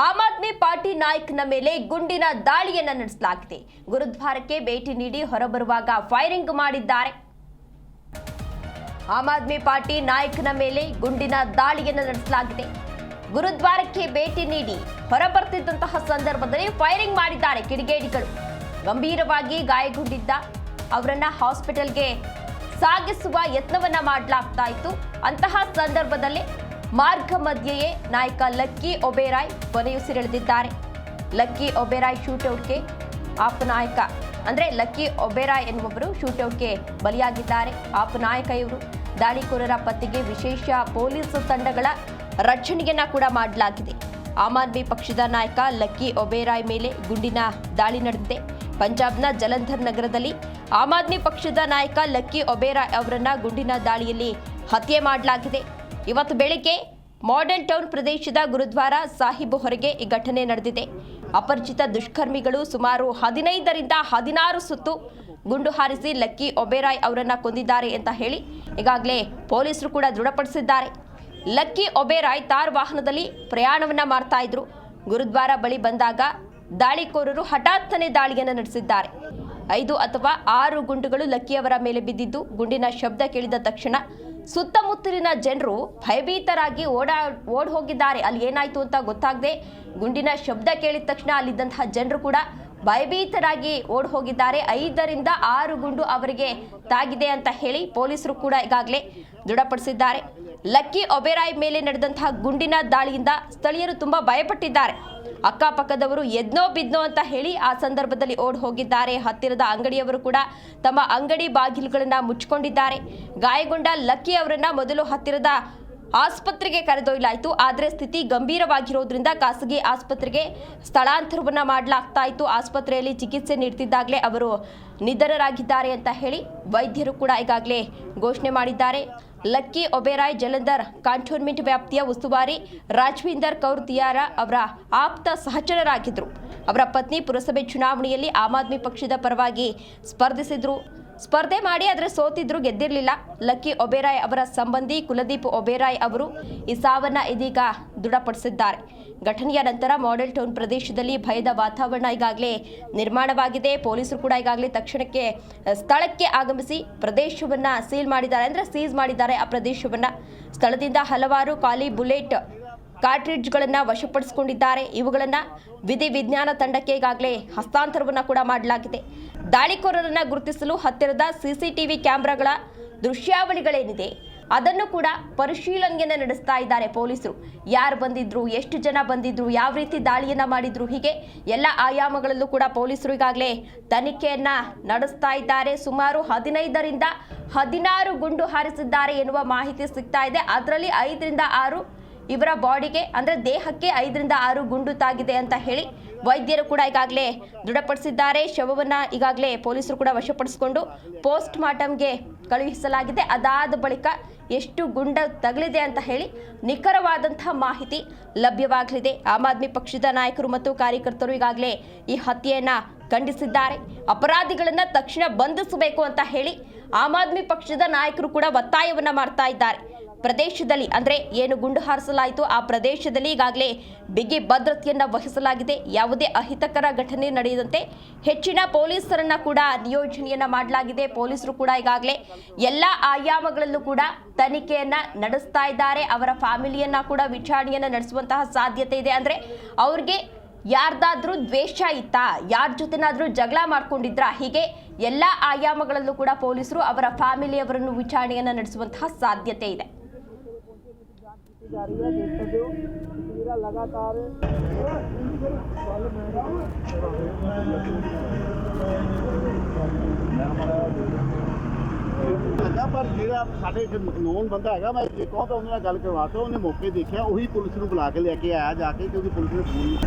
Aam Aadmi party ನಾಯಕನ ಮೇಲೆ ಗುಂಡಿನ ದಾಳಿಯನ್ನು ನಡೆಸಲಾಗಿದೆ. ಗುರುದ್ವಾರಕ್ಕೆ ಭೇಟಿ ನೀಡಿ ಹೊರಬರುವಾಗ ಫೈರಿಂಗ್ ಮಾಡಿದ್ದಾರೆ. ಆಮ್ ಆದ್ಮಿ ಪಾರ್ಟಿ ನಾಯಕನ ಮೇಲೆ ಗುಂಡಿನ ದಾಳಿಯನ್ನು ನಡೆಸಲಾಗಿದೆ. ಗುರುದ್ವಾರಕ್ಕೆ ಭೇಟಿ ನೀಡಿ ಹೊರಬರ್ತಿದ್ದಂತಹ ಸಂದರ್ಭದಲ್ಲಿ ಫೈರಿಂಗ್ ಮಾಡಿದ್ದಾರೆ ಕಿಡಿಗೇಡಿಗಳು. ಗಂಭೀರವಾಗಿ ಗಾಯಗೊಂಡಿದ್ದ ಅವರನ್ನ ಹಾಸ್ಪಿಟಲ್ಗೆ ಸಾಗಿಸುವ ಯತ್ನವನ್ನ ಮಾಡಲಾಗ್ತಾ ಇತ್ತು. ಅಂತಹ ಸಂದರ್ಭದಲ್ಲಿ ಮಾರ್ಗ ಮಧ್ಯೆಯೇ ನಾಯಕ ಲಕ್ಕಿ ಒಬೇರಾಯ್ ಕೊನೆಯುಸಿರೆಳೆದಿದ್ದಾರೆ. ಲಕ್ಕಿ ಒಬೇರಾಯ್ ಶೂಟೌಟ್ಗೆ ಆಪ್ ನಾಯಕ ಅಂದ್ರೆ ಲಕ್ಕಿ ಒಬೇರಾಯ್ ಎನ್ನುವವರು ಶೂಟೌಟ್ಗೆ ಬಲಿಯಾಗಿದ್ದಾರೆ. ಆಪ್ ನಾಯಕ ಇವರು ದಾಳಿಕೋರರ ಪತ್ತೆಗೆ ವಿಶೇಷ ಪೊಲೀಸ್ ತಂಡಗಳ ರಚನೆಯನ್ನ ಕೂಡ ಮಾಡಲಾಗಿದೆ. ಆಮ್ ಆದ್ಮಿ ಪಕ್ಷದ ನಾಯಕ ಲಕ್ಕಿ ಒಬೇರಾಯ್ ಮೇಲೆ ಗುಂಡಿನ ದಾಳಿ ನಡೆದಿದೆ. ಪಂಜಾಬ್ನ ಜಲಂಧರ್ ನಗರದಲ್ಲಿ ಆಮ್ ಆದ್ಮಿ ಪಕ್ಷದ ನಾಯಕ ಲಕ್ಕಿ ಒಬೇರಾಯ್ ಅವರನ್ನ ಗುಂಡಿನ ದಾಳಿಯಲ್ಲಿ ಹತ್ಯೆ ಮಾಡಲಾಗಿದೆ. ಇವತ್ತು ಬೆಳಿಗ್ಗೆ ಮಾಡೆಲ್ ಟೌನ್ ಪ್ರದೇಶದ ಗುರುದ್ವಾರ ಸಾಹಿಬ್ ಹೊರಗೆ ಈ ಘಟನೆ ನಡೆದಿದೆ. ಅಪರಿಚಿತ ದುಷ್ಕರ್ಮಿಗಳು ಸುಮಾರು 15ರಿಂದ 16 ಸುತ್ತು ಗುಂಡು ಹಾರಿಸಿ ಲಕ್ಕಿ ಒಬೇರಾಯ್ ಅವರನ್ನ ಕೊಂದಿದ್ದಾರೆ ಅಂತ ಹೇಳಿ ಈಗಾಗಲೇ ಪೊಲೀಸರು ಕೂಡ ದೃಢಪಡಿಸಿದ್ದಾರೆ. ಲಕ್ಕಿ ಒಬೇರಾಯ್ ತಾರ್ ವಾಹನದಲ್ಲಿ ಪ್ರಯಾಣವನ್ನ ಮಾಡ್ತಾ ಇದ್ರು. ಗುರುದ್ವಾರ ಬಳಿ ಬಂದಾಗ ದಾಳಿಕೋರರು ಹಠಾತ್ತನೆ ದಾಳಿಯನ್ನು ನಡೆಸಿದ್ದಾರೆ. 5 ಅಥವಾ 6 ಗುಂಡುಗಳು ಲಕ್ಕಿಯವರ ಮೇಲೆ ಬಿದ್ದಿದ್ದು, ಗುಂಡಿನ ಶಬ್ದ ಕೇಳಿದ ತಕ್ಷಣ ಸುತ್ತಮುತ್ತಲಿನ ಜನರು ಭಯಭೀತರಾಗಿ ಓಡ್ ಹೋಗಿದ್ದಾರೆ. ಅಲ್ಲಿ ಏನಾಯ್ತು ಅಂತ ಗೊತ್ತಾಗದೆ ಗುಂಡಿನ ಶಬ್ದ ಕೇಳಿದ ತಕ್ಷಣ ಅಲ್ಲಿದ್ದಂತಹ ಜನರು ಕೂಡ ಭಯಭೀತರಾಗಿ ಓಡ್ ಹೋಗಿದ್ದಾರೆ. 5ರಿಂದ 6 ಗುಂಡು ಅವರಿಗೆ ತಾಗಿದೆ ಅಂತ ಹೇಳಿ ಪೊಲೀಸರು ಕೂಡ ಈಗಾಗಲೇ ದೃಢಪಡಿಸಿದ್ದಾರೆ. ಲಕ್ಕಿ ಒಬೇರಾಯ್ ಮೇಲೆ ನಡೆದಂತಹ ಗುಂಡಿನ ದಾಳಿಯಿಂದ ಸ್ಥಳೀಯರು ತುಂಬಾ ಭಯಪಟ್ಟಿದ್ದಾರೆ. ಅಕ್ಕಪಕ್ಕದವರು ಎದ್ನೋ ಬಿದ್ನೋ ಅಂತ ಹೇಳಿ ಆ ಸಂದರ್ಭದಲ್ಲಿ ಓಡ್ ಹೋಗಿದ್ದಾರೆ. ಹತ್ತಿರದ ಅಂಗಡಿಯವರು ಕೂಡ ತಮ್ಮ ಅಂಗಡಿ ಬಾಗಿಲುಗಳನ್ನ ಮುಚ್ಚಿಕೊಂಡಿದ್ದಾರೆ. ಗಾಯಗೊಂಡ ಲಕ್ಕಿ ಅವರನ್ನ ಮೊದಲು ಹತ್ತಿರದ ಆಸ್ಪತ್ರೆಗೆ ಕರೆದೊಯ್ಯಲಾಯಿತು. ಆದರೆ ಸ್ಥಿತಿ ಗಂಭೀರವಾಗಿರೋದ್ರಿಂದ ಖಾಸಗಿ ಆಸ್ಪತ್ರೆಗೆ ಸ್ಥಳಾಂತರವನ್ನ ಮಾಡಲಾಗ್ತಾ ಇತ್ತು. ಆಸ್ಪತ್ರೆಯಲ್ಲಿ ಚಿಕಿತ್ಸೆ ನೀಡುತ್ತಿದ್ದಾಗಲೇ ಅವರು ನಿಧನರಾಗಿದ್ದಾರೆ ಅಂತ ಹೇಳಿ ವೈದ್ಯರು ಕೂಡ ಈಗಾಗಲೇ ಘೋಷಣೆ ಮಾಡಿದ್ದಾರೆ. ಲಕ್ಕಿ ಒಬೇರಾಯ್ ಜಲಂಧರ್ ಕಂಟೋನ್ಮೆಂಟ್ ವ್ಯಾಪ್ತಿಯ ಉಸ್ತುವಾರಿ ರಾಜವಿಂದರ್ ಕೌರ್ ದಿಯಾರಾ ಅವರ ಆಪ್ತ ಸಹಚರರಾಗಿದ್ದರು. ಅವರ ಪತ್ನಿ ಪುರಸಭೆ ಚುನಾವಣೆಯಲ್ಲಿ ಆಮ್ ಆದ್ಮಿ ಪಕ್ಷದ ಪರವಾಗಿ ಸ್ಪರ್ಧೆ ಮಾಡಿ ಆದರೆ ಸೋತಿದ್ರು, ಗೆದ್ದಿರಲಿಲ್ಲ. ಲಕ್ಕಿ ಒಬೇರಾಯ್ ಅವರ ಸಂಬಂಧಿ ಕುಲದೀಪ್ ಒಬೇರಾಯ್ ಅವರು ಈ ಸಾವನ್ನ ಇದೀಗ ದೃಢಪಡಿಸಿದ್ದಾರೆ. ಘಟನೆಯ ನಂತರ ಮಾಡೆಲ್ ಟೌನ್ ಪ್ರದೇಶದಲ್ಲಿ ಭಯದ ವಾತಾವರಣ ಈಗಾಗಲೇ ನಿರ್ಮಾಣವಾಗಿದೆ. ಪೊಲೀಸರು ಕೂಡ ಈಗಾಗಲೇ ತಕ್ಷಣಕ್ಕೆ ಸ್ಥಳಕ್ಕೆ ಆಗಮಿಸಿ ಪ್ರದೇಶವನ್ನ ಸೀಸ್ ಮಾಡಿದ್ದಾರೆ. ಆ ಪ್ರದೇಶವನ್ನ ಸ್ಥಳದಿಂದ ಹಲವಾರು ಖಾಲಿ ಬುಲೆಟ್ ಕಾರ್ಟ್ರಿಡ್ಜ್ಗಳನ್ನು ವಶಪಡಿಸಿಕೊಂಡಿದ್ದಾರೆ. ಇವುಗಳನ್ನು ವಿಧಿ ವಿಜ್ಞಾನ ತಂಡಕ್ಕೆ ಈಗಾಗಲೇ ಹಸ್ತಾಂತರವನ್ನು ಕೂಡ ಮಾಡಲಾಗಿದೆ. ದಾಳಿಕೋರರನ್ನು ಗುರುತಿಸಲು ಹತ್ತಿರದ ಸಿಸಿಟಿವಿ ಕ್ಯಾಮೆರಾಗಳ ದೃಶ್ಯಾವಳಿಗಳೇನಿದೆ ಅದನ್ನು ಕೂಡ ಪರಿಶೀಲನೆಯನ್ನು ನಡೆಸ್ತಾ ಇದ್ದಾರೆ ಪೊಲೀಸರು. ಯಾರು ಬಂದಿದ್ರು, ಎಷ್ಟು ಜನ ಬಂದಿದ್ರು, ಯಾವ ರೀತಿ ದಾಳಿಯನ್ನ ಮಾಡಿದ್ರು, ಹೀಗೆ ಎಲ್ಲ ಆಯಾಮಗಳಲ್ಲೂ ಕೂಡ ಪೊಲೀಸರು ಈಗಾಗಲೇ ತನಿಖೆಯನ್ನ ನಡೆಸ್ತಾ ಇದ್ದಾರೆ. ಸುಮಾರು 15ರಿಂದ 16 ಗುಂಡು ಹಾರಿಸಿದ್ದಾರೆ ಎನ್ನುವ ಮಾಹಿತಿ ಸಿಗ್ತಾ ಇದೆ. ಅದರಲ್ಲಿ 5ರಿಂದ 6 ಇವರ ಬಾಡಿಗೆ ಅಂದ್ರೆ ದೇಹಕ್ಕೆ 5ರಿಂದ 6 ಗುಂಡು ತಾಗಿದೆ ಅಂತ ಹೇಳಿ ವೈದ್ಯರು ಕೂಡ ಈಗಾಗಲೇ ದೃಢಪಡಿಸಿದ್ದಾರೆ. ಶವವನ್ನ ಈಗಾಗಲೇ ಪೊಲೀಸರು ಕೂಡ ವಶಪಡಿಸಿಕೊಂಡು ಪೋಸ್ಟ್ ಮಾರ್ಟಂಗೆ ಕಳುಹಿಸಲಾಗಿದೆ. ಅದಾದ ಬಳಿಕ ಎಷ್ಟು ಗುಂಡ ತಗಲಿದೆ ಅಂತ ಹೇಳಿ ನಿಖರವಾದಂತಹ ಮಾಹಿತಿ ಲಭ್ಯವಾಗಲಿದೆ. ಆಮ್ ಆದ್ಮಿ ಪಕ್ಷದ ನಾಯಕರು ಮತ್ತು ಕಾರ್ಯಕರ್ತರು ಈಗಾಗಲೇ ಈ ಹತ್ಯೆಯನ್ನ ಖಂಡಿಸಿದ್ದಾರೆ. ಅಪರಾಧಿಗಳನ್ನ ತಕ್ಷಣ ಬಂಧಿಸಬೇಕು ಅಂತ ಹೇಳಿ ಆಮ್ ಆದ್ಮಿ ಪಕ್ಷದ ನಾಯಕರು ಕೂಡ ಒತ್ತಾಯವನ್ನ ಮಾಡ್ತಾ ಇದ್ದಾರೆ. ಪ್ರದೇಶದಲ್ಲಿ ಅಂದ್ರೆ ಏನು ಗುಂಡು ಹಾರಿಸಲಾಯಿತು ಆ ಪ್ರದೇಶದಲ್ಲಿ ಈಗಾಗಲೇ ಬಿಗಿ ಭದ್ರತೆಯನ್ನ ವಹಿಸಲಾಗಿದೆ. ಯಾವುದೇ ಅಹಿತಕರ ಘಟನೆ ನಡೆಯದಂತೆ ಹೆಚ್ಚಿನ ಪೊಲೀಸರನ್ನ ಕೂಡ ನಿಯೋಜನೆಯನ್ನ ಮಾಡಲಾಗಿದೆ. ಪೊಲೀಸರು ಕೂಡ ಈಗಾಗಲೇ ಎಲ್ಲ ಆಯಾಮಗಳಲ್ಲೂ ಕೂಡ ತನಿಖೆಯನ್ನ ನಡೆಸ್ತಾ ಇದ್ದಾರೆ. ಅವರ ಫ್ಯಾಮಿಲಿಯನ್ನ ಕೂಡ ವಿಚಾರಣೆಯನ್ನ ನಡೆಸುವಂತಹ ಸಾಧ್ಯತೆ ಇದೆ. ಅಂದ್ರೆ ಅವ್ರಿಗೆ ಯಾರ್ದಾದ್ರೂ ದ್ವೇಷ ಇತ್ತಾ, ಯಾರ ಜೊತೆನಾದ್ರೂ ಜಗಳ ಮಾಡ್ಕೊಂಡಿದ್ರಾ, ಹೀಗೆ ಎಲ್ಲ ಆಯಾಮಗಳಲ್ಲೂ ಕೂಡ ಪೊಲೀಸರು ಅವರ ಫ್ಯಾಮಿಲಿಯವರನ್ನು ವಿಚಾರಣೆಯನ್ನ ನಡೆಸುವಂತಹ ಸಾಧ್ಯತೆ ಇದೆ. पर जो साढ़े नोन बंदा है मैं कहो तो उन्होंने गल करवा तो उन्हें मौके देखा उही पुलिस को बुला के लेके आया जाके क्योंकि पुलिस ने फोन